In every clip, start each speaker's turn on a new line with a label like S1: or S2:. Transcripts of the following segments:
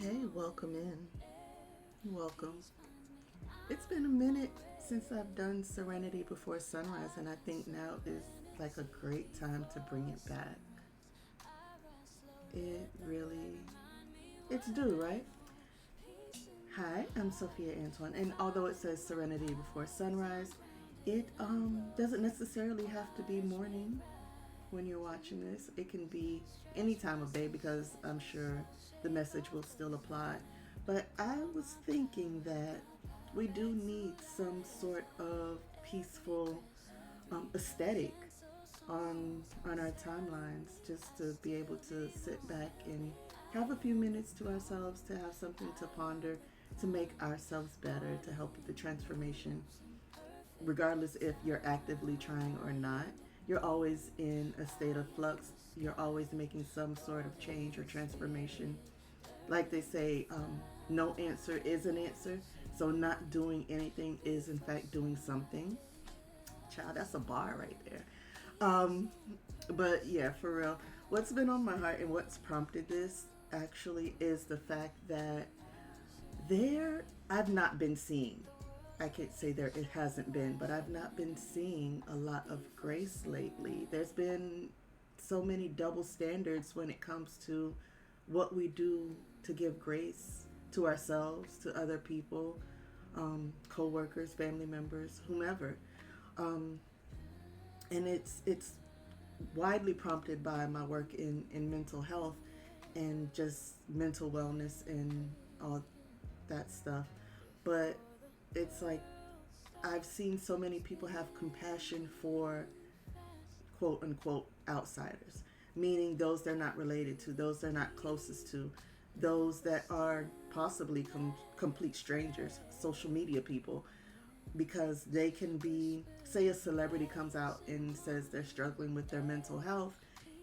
S1: Hey, welcome in. Welcome. It's been a minute since I've done Serenity before sunrise, and I think now is like a great time to bring it back. It really, it's due, right? Hi, I'm Sophia Antoine, and although it says Serenity before sunrise, it doesn't necessarily have to be morning when you're watching this. It can be any time of day because I'm sure the message will still apply. But I was thinking that we do need some sort of peaceful aesthetic on our timelines, just to be able to sit back and have a few minutes to ourselves, to have something to ponder, to make ourselves better, to help with the transformation, regardless if you're actively trying or not. You're always in a state of flux. You're always making some sort of change or transformation. Like they say, no answer is an answer. So not doing anything is in fact doing something. Child, that's a bar right there. Um, but yeah, for real. What's been on my heart and what's prompted this actually is the fact that I've not been seeing, I can't say there it hasn't been, but I've not been seeing a lot of grace lately. There's been so many double standards when it comes to what we do to give grace to ourselves, to other people, co-workers, family members, whomever. Um, and it's widely prompted by my work in mental health and just mental wellness and all that stuff. But it's like I've seen so many people have compassion for quote unquote outsiders, meaning those they're not related to, those they're not closest to, those that are possibly complete strangers, social media people, because they can be, say, a celebrity comes out and says they're struggling with their mental health,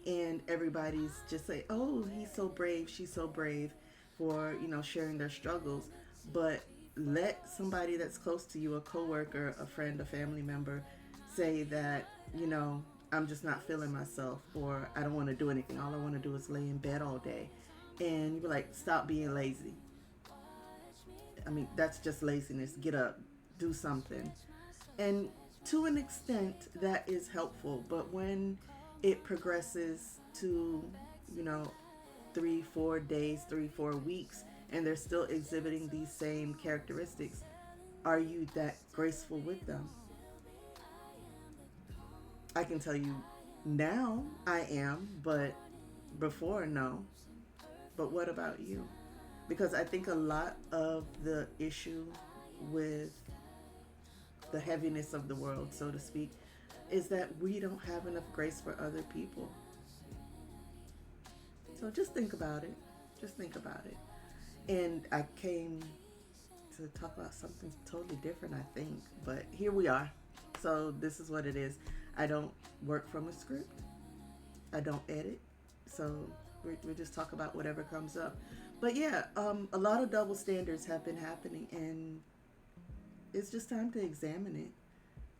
S1: and everybody's just say, oh, he's so brave, she's so brave for, sharing their struggles. But let somebody that's close to you, a coworker, a friend, a family member, say that, I'm just not feeling myself, or I don't want to do anything. All I want to do is lay in bed all day. And you're like, stop being lazy. I mean, that's just laziness. Get up, do something. And to an extent, that is helpful. But when it progresses to, you know, 3, 4 days, 3, 4 weeks, and they're still exhibiting these same characteristics, are you that graceful with them? I can tell you now I am, but before, no. But what about you? Because I think a lot of the issue with the heaviness of the world, so to speak, is that we don't have enough grace for other people. So just think about it. Just think about it. And I came to talk about something totally different, I think, but here we are. So this is what it is. I don't work from a script. I don't edit. So we just talk about whatever comes up. But yeah, a lot of double standards have been happening, and it's just time to examine it.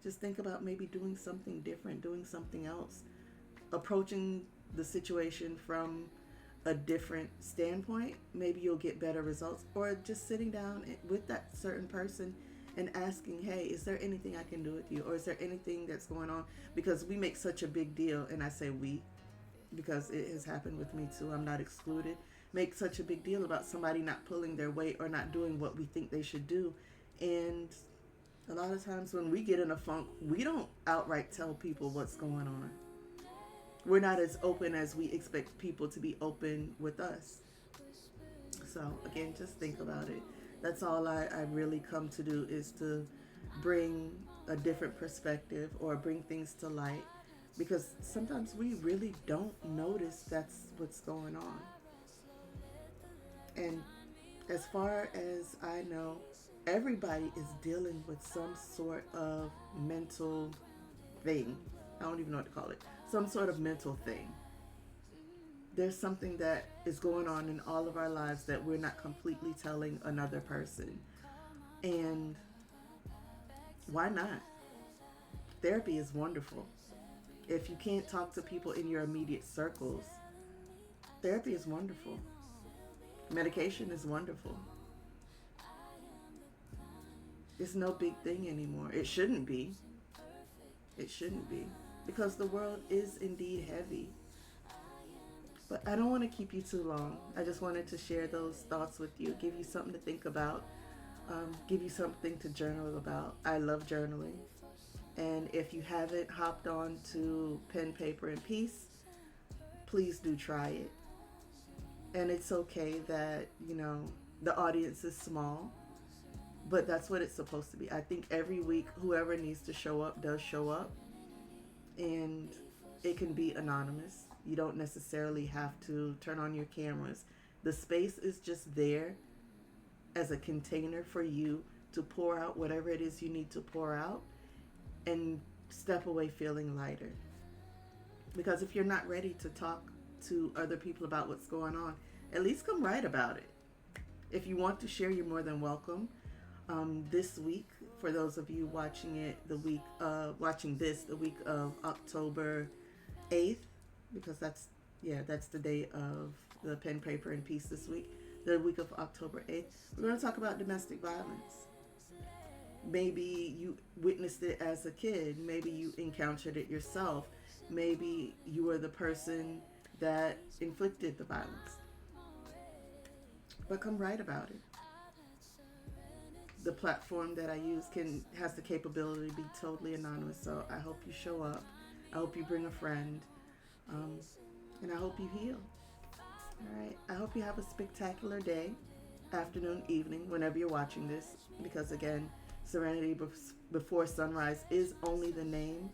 S1: Just think about maybe doing something different, doing something else, approaching the situation from a different standpoint. Maybe you'll get better results. Or just sitting down with that certain person and asking, hey, is there anything I can do with you? Or is there anything that's going on? Because we make such a big deal, and I say we, because it has happened with me too. I'm not excluded. Make such a big deal about somebody not pulling their weight or not doing what we think they should do. And a lot of times when we get in a funk, we don't outright tell people what's going on. We're not as open as we expect people to be open with us. So again, just think about it. That's all I really come to do, is to bring a different perspective or bring things to light, because sometimes we really don't notice that's what's going on. And as far as I know, everybody is dealing with some sort of mental thing. I don't even know what to call it. Some sort of mental thing. There's something that is going on in all of our lives that we're not completely telling another person. And why not? Therapy is wonderful. If you can't talk to people in your immediate circles, therapy is wonderful. Medication is wonderful. It's no big thing anymore. It shouldn't be. It shouldn't be. Because the world is indeed heavy. But I don't want to keep you too long. I just wanted to share those thoughts with you, give you something to think about, give you something to journal about. I love journaling. And if you haven't hopped on to Pen, Paper, and Peace, please do try it. And it's okay that, the audience is small, but that's what it's supposed to be. I think every week, whoever needs to show up does show up. And it can be anonymous. You don't necessarily have to turn on your cameras. The space is just there as a container for you to pour out whatever it is you need to pour out and step away feeling lighter. Because if you're not ready to talk to other people about what's going on, at least come write about it. If you want to share, you're more than welcome. This week, for those of you watching it, watching this the week of October 8th, because that's the day of the Pen, Paper, and Peace this week. The week of October 8th, we're going to talk about domestic violence. Maybe you witnessed it as a kid. Maybe you encountered it yourself. Maybe you were the person that inflicted the violence. But come write about it. The platform that I use has the capability to be totally anonymous, so I hope you show up. I hope you bring a friend. And I hope you heal. All right. I hope you have a spectacular day, afternoon, evening, whenever you're watching this. Because again, Serenity Before Sunrise is only the name.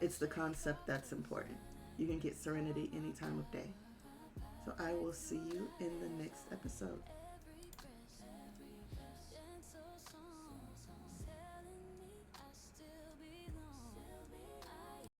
S1: It's the concept that's important. You can get serenity any time of day. So I will see you in the next episode.